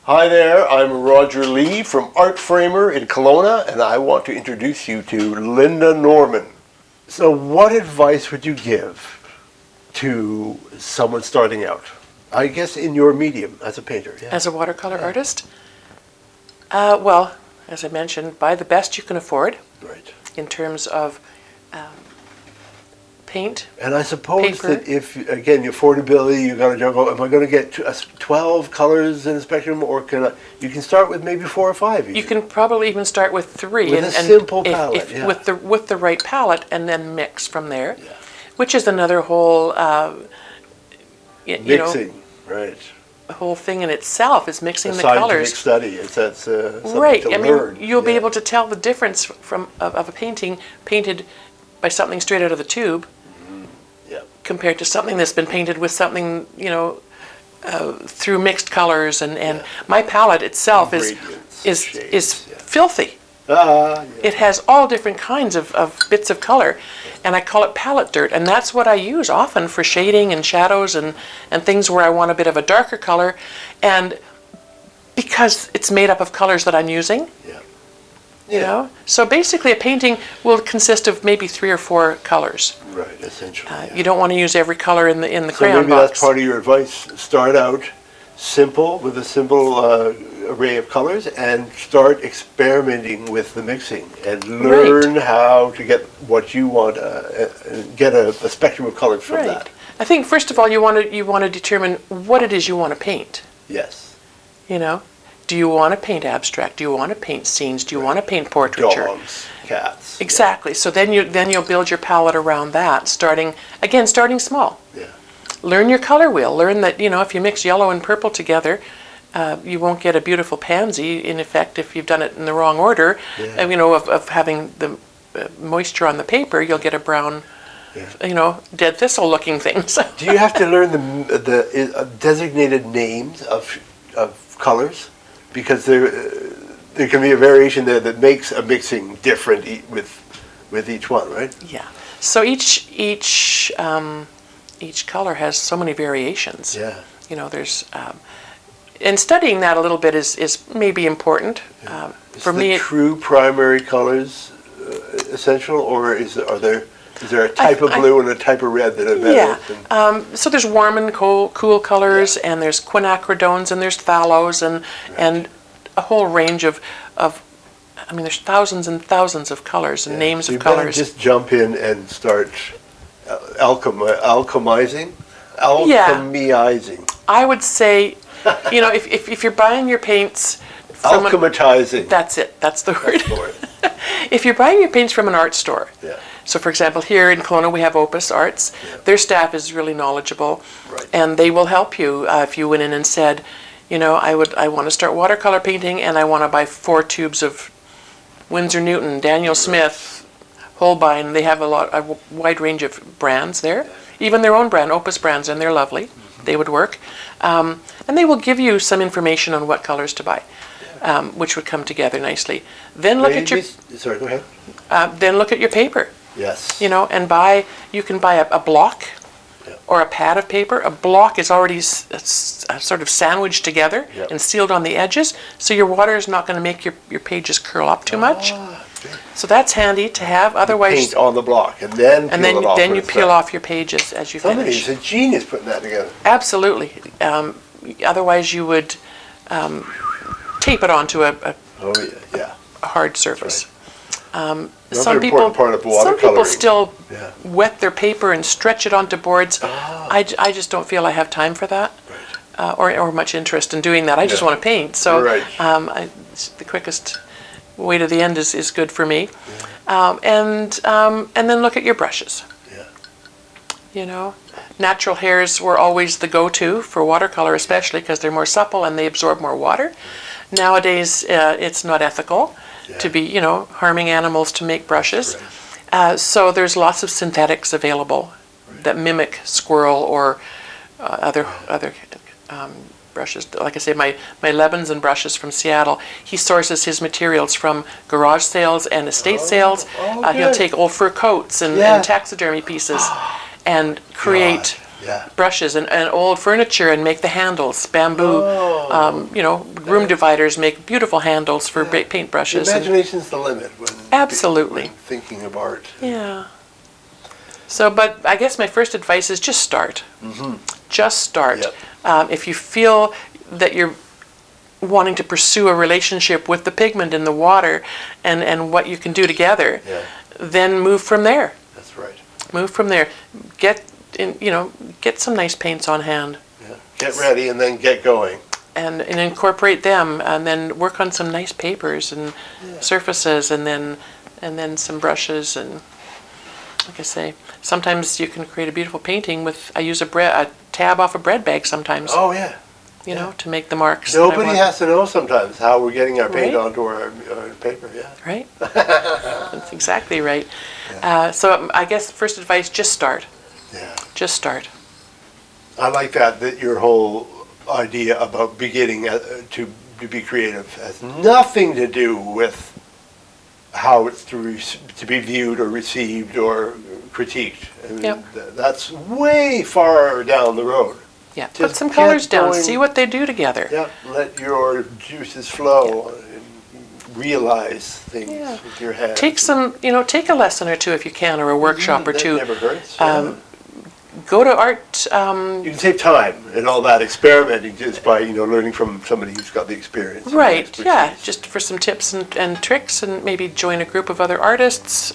Hi there, I'm Roger Lee from Art Framer in Kelowna, and I want to introduce you to Lynda Norman. So what advice would you give to someone starting out? I guess in your medium as a painter. Yeah. As a watercolor artist? Well, as I mentioned, buy the best you can afford. Right. In terms of paint. And I suppose paper. that if, again, your affordability, you got to juggle, am I going to get 12 colors in a spectrum, or you can start with maybe 4 or 5 even. You can probably even start with 3. With a simple palette, yeah. With the right palette, and then mix from there, Yeah. which is another whole, Mixing, right. the whole thing in itself is mixing the Scientific colors. study, that's something Right, to I learn. mean, you'll be able to tell the difference of a painting painted by something straight out of the tube, Yeah. compared to something that's been painted with something, through mixed colors, and my palette itself is shades, filthy. Yeah. It has all different kinds of bits of color, and I call it palette dirt, and that's what I use often for shading and shadows and things where I want a bit of a darker color, and because it's made up of colors that I'm using. Yeah. You know? So basically a painting will consist of maybe 3 or 4 colors. Right, essentially. You don't want to use every color in the So crayon maybe box. that's part of your advice. Start out simple with a simple array of colors and start experimenting with the mixing and learn how to get what you want, get a spectrum of colors from that. I think first of all you want to determine what it is you want to paint. Yes. You know? Do you want to paint abstract? Do you want to paint scenes? Do you want to paint portraiture? Dogs, cats. Exactly. So then you'll build your palette around that, starting small. Yeah. Learn your color wheel. Learn that, if you mix yellow and purple together, you won't get a beautiful pansy, in effect, if you've done it in the wrong order. Yeah. Of having the moisture on the paper, you'll get a brown, dead thistle looking thing. So. Do you have to learn the designated names of colors? Because there can be a variation there that makes a mixing different with each one, right? Yeah. So each color has so many variations. Yeah. There's and studying that a little bit is maybe important. Yeah. For me, true primary colors essential, or is there a type of blue and a type of red that are better? Yeah. So there's warm and cool colors, and there's quinacridones, and there's phthalos, and a whole range of there's thousands and thousands of colors and names so of colors. Just jump in and start alchemizing. I would say, if you're buying your paints from alchematizing. That's it. That's the word. That's the word. If you're buying your paints from an art store. Yeah. So, for example, here in Kelowna we have Opus Arts. Yeah. Their staff is really knowledgeable, Right. and they will help you if you went in and said, I want to start watercolor painting, and I want to buy 4 tubes of Winsor Newton, Daniel Smith, Holbein. They have a wide range of brands there, even their own brand, Opus brands, and they're lovely. Mm-hmm. They would work, and they will give you some information on what colors to buy, which would come together nicely. Then look at your. Sorry, go ahead. Then look at your paper. Yes. And you can buy a block or a pad of paper. A block is already sort of sandwiched together and sealed on the edges, so your water is not going to make your pages curl up too much. So that's handy to have. Otherwise, paint on the block and then then you peel off your pages as you finish. Somebody's a genius putting that together. Absolutely. Otherwise, you would tape it onto a hard surface. Right. Some people still wet their paper and stretch it onto boards. I just don't feel I have time for that, or much interest in doing that. I just want to paint. So the quickest way to the end is good for me. And then look at your brushes. Natural hairs were always the go-to for watercolor, especially because they're more supple and they absorb more water. Nowadays, it's not ethical to be, harming animals to make brushes. So there's lots of synthetics available that mimic squirrel or other brushes. Like I say, my Lebanson brushes from Seattle, he sources his materials from garage sales and estate sales. He'll take old fur coats and taxidermy pieces and create Yeah. brushes and old furniture and make the handles, bamboo. Oh. You know, room dividers make beautiful handles for paint brushes. Imagination's the limit when Absolutely. when thinking of art. Yeah. So, but I guess my first advice is just start. Just start. Yep. If you feel that you're wanting to pursue a relationship with the pigment in the water and what you can do together, then move from there. That's right. Move from there. Get some nice paints on hand. Yeah. Get ready and then get going. And incorporate them, and then work on some nice papers and surfaces, and then some brushes, and like I say, sometimes you can create a beautiful painting with. I use a tab off a bread bag sometimes. Oh yeah. You know, to make the marks. that I Nobody want. has to know sometimes how we're getting our paint Right. onto our paper. Yeah. Right. That's exactly right. So I guess first advice: just start. Yeah. Just start. I like that your whole idea about beginning to be creative has nothing to do with how it's to be viewed or received or critiqued. I mean, Yep. that's way far down the road. Yeah. Just Put some colors get down. going. See what they do together. Yeah, let your juices flow and realize things with your hands. Take take a lesson or two if you can, or a workshop or That two. never hurts. Go to art. You can save time and all that experimenting just by learning from somebody who's got the experience. and the Right, yeah, expertise. just for some tips and tricks, and maybe join a group of other artists,